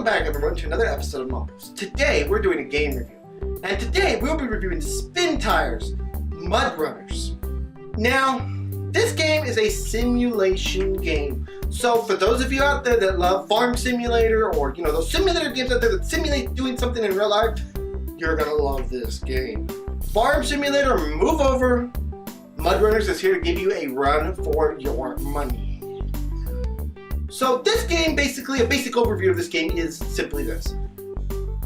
Welcome back everyone to another episode of Mumbles. Today we're doing a game review. And today we'll be reviewing SpinTires, Muddrunners. Now, this game is a simulation game. So for those of you out there that love Farm Simulator or those simulator games out there that simulate doing something in real life, you're gonna love this game. Farm Simulator, move over. Muddrunners is here to give you a run for your money. So this game, basically, a basic overview of this game is simply this.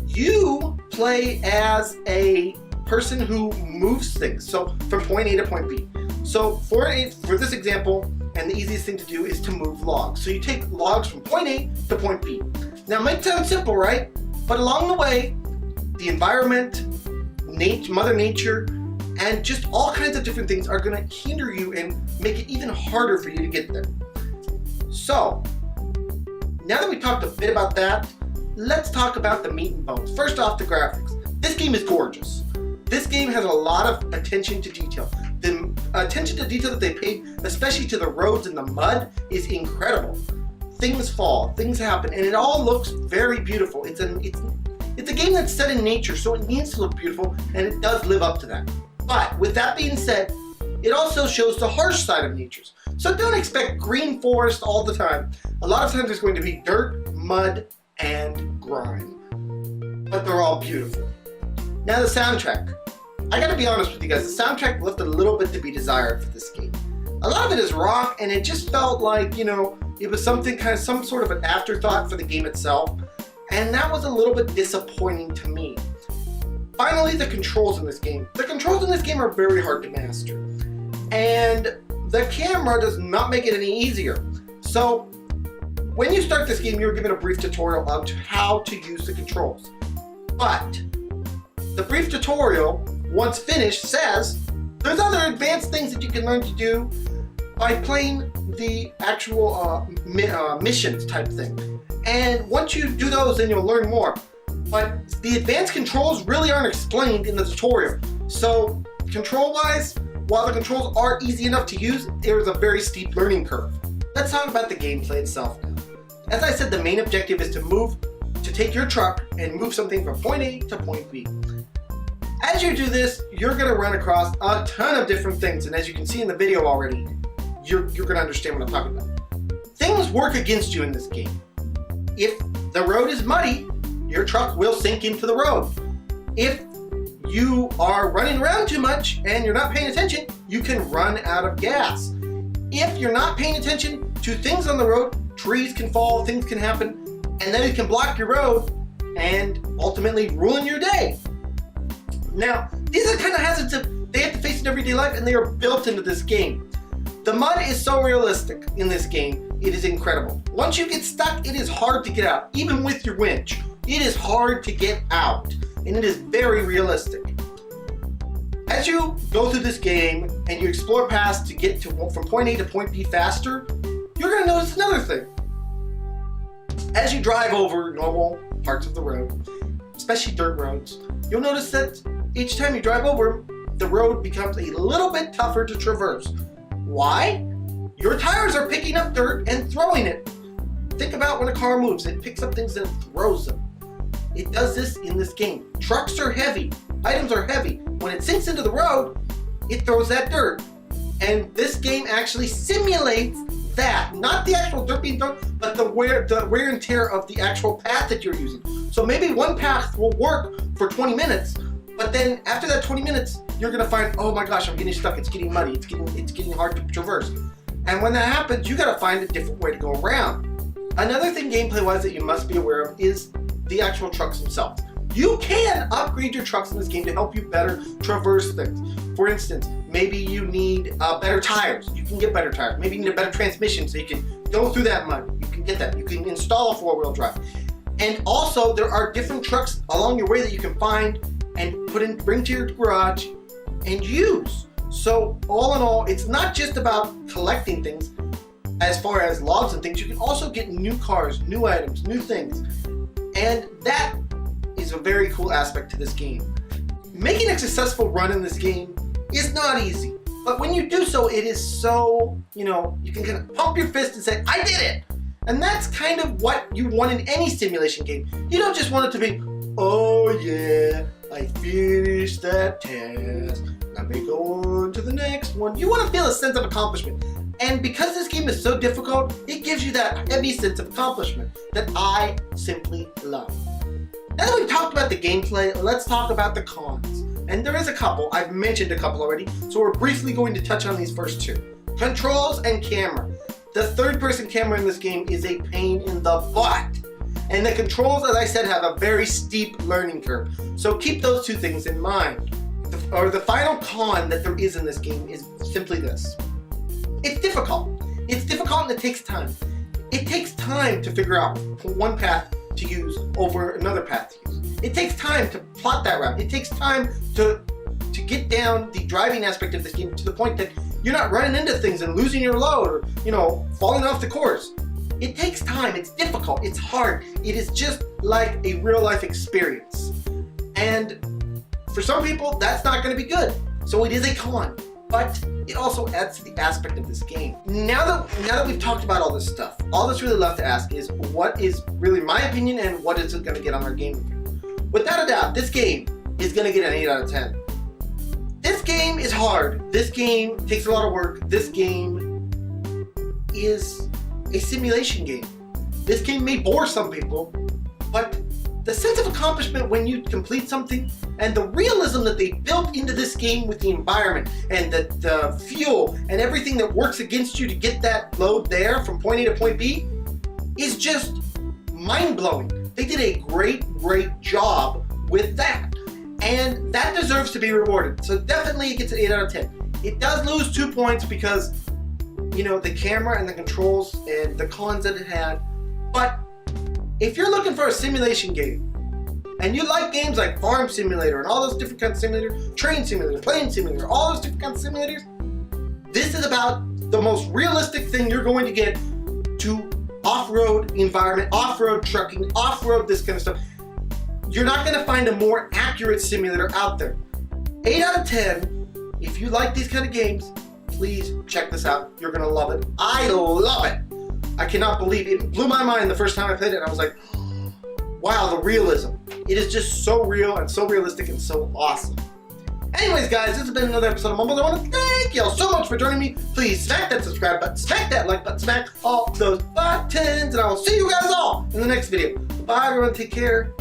You play as a person who moves things, so from point A to point B. So for this example, and the easiest thing to do is to move logs. So you take logs from point A to point B. Now it might sound simple, right? But along the way, the environment, Mother Nature, and just all kinds of different things are going to hinder you and make it even harder for you to get there. So, now that we talked a bit about that, let's talk about the meat and bones. First off, the graphics. This game is gorgeous. This game has a lot of attention to detail. The attention to detail that they paid, especially to the roads and the mud, is incredible. Things fall, things happen, and it all looks very beautiful. It's a game that's set in nature, so it needs to look beautiful, and it does live up to that. But with that being said, it also shows the harsh side of nature. So don't expect green forest all the time. A lot of times there's going to be dirt, mud, and grime. But they're all beautiful. Now the soundtrack. I gotta be honest with you guys, the soundtrack left a little bit to be desired for this game. A lot of it is rock, and it just felt like, it was some sort of an afterthought for the game itself. And that was a little bit disappointing to me. Finally, the controls in this game. The controls in this game are very hard to master. And the camera does not make it any easier. So, when you start this game, you're given a brief tutorial on how to use the controls. But, the brief tutorial, once finished, says there's other advanced things that you can learn to do by playing the actual missions type thing. And once you do those, then you'll learn more. But the advanced controls really aren't explained in the tutorial. So, control-wise, while the controls are easy enough to use, there's a very steep learning curve. Let's talk about the gameplay itself now. As I said, the main objective is to take your truck and move something from point A to point B. As you do this, you're going to run across a ton of different things, and as you can see in the video already, you're going to understand what I'm talking about. Things work against you in this game. If the road is muddy, your truck will sink into the road. If you are running around too much and you're not paying attention, you can run out of gas. If you're not paying attention to things on the road, trees can fall, things can happen, and then it can block your road and ultimately ruin your day. Now, these are the kind of hazards that they have to face in everyday life, and they are built into this game. The mud is so realistic in this game, it is incredible. Once you get stuck, it is hard to get out, even with your winch. It is hard to get out, and it is very realistic. As you go through this game and you explore paths to get from point A to point B faster, you're going to notice another thing. As you drive over normal parts of the road, especially dirt roads, you'll notice that each time you drive over, the road becomes a little bit tougher to traverse. Why? Your tires are picking up dirt and throwing it. Think about when a car moves, it picks up things and throws them. It does this in this game. Trucks are heavy, items are heavy. When it sinks into the road, it throws that dirt. And this game actually simulates that. Not the actual dirt being thrown, but the wear and tear of the actual path that you're using. So maybe one path will work for 20 minutes, but then after that 20 minutes, you're gonna find, oh my gosh, I'm getting stuck, it's getting muddy, it's getting hard to traverse. And when that happens, you gotta find a different way to go around. Another thing gameplay-wise that you must be aware of is the actual trucks themselves. You can upgrade your trucks in this game to help you better traverse things. For instance, maybe you need better tires. You can get better tires. Maybe you need a better transmission so you can go through that mud. You can get that. You can install a four-wheel drive. And also, there are different trucks along your way that you can find and bring to your garage and use. So all in all, it's not just about collecting things as far as logs and things. You can also get new cars, new items, new things. And that is a very cool aspect to this game. Making a successful run in this game is not easy. But when you do so, it is so, you can kind of pump your fist and say, I did it! And that's kind of what you want in any simulation game. You don't just want it to be, oh yeah, I finished that task, let me go on to the next one. You want to feel a sense of accomplishment. And because this game is so difficult, it gives you that heavy sense of accomplishment that I simply love. Now that we've talked about the gameplay, let's talk about the cons. And there is a couple. I've mentioned a couple already, so we're briefly going to touch on these first two. Controls and camera. The third-person camera in this game is a pain in the butt. And the controls, as I said, have a very steep learning curve. So keep those two things in mind. The final con that there is in this game is simply this. It's difficult. It's difficult and it takes time. It takes time to figure out one path to use over another path to use. It takes time to plot that route. It takes time to get down the driving aspect of this game to the point that you're not running into things and losing your load or, you know, falling off the course. It takes time. It's difficult. It's hard. It is just like a real life experience. And for some people, that's not going to be good. So it is a con. But it also adds to the aspect of this game. Now that we've talked about all this stuff, all that's really left to ask is what is really my opinion and what is it going to get on our game review. Without a doubt, this game is going to get an 8 out of 10. This game is hard. This game takes a lot of work. This game is a simulation game. This game may bore some people, but the sense of accomplishment when you complete something and the realism that they built into this game with the environment and the fuel and everything that works against you to get that load there from point A to point B is just mind-blowing. They did a great job with that. And that deserves to be rewarded. So definitely it gets an 8 out of 10. It does lose 2 points because, you know, the camera and the controls and the cons that it had. But if you're looking for a simulation game, and you like games like Farm Simulator and all those different kinds of simulators, Train Simulator, Plane Simulator, all those different kinds of simulators, this is about the most realistic thing you're going to get to off-road environment, off-road trucking, off-road this kind of stuff. You're not going to find a more accurate simulator out there. 8 out of 10, if you like these kind of games, please check this out. You're going to love it. I love it. I cannot believe it. It blew my mind the first time I played it, and I was like, wow, the realism. It is just so real and so realistic and so awesome. Anyways, guys, this has been another episode of Mumbles. I want to thank y'all so much for joining me. Please smack that subscribe button, smack that like button, smack all those buttons, and I will see you guys all in the next video. Bye, everyone. Take care.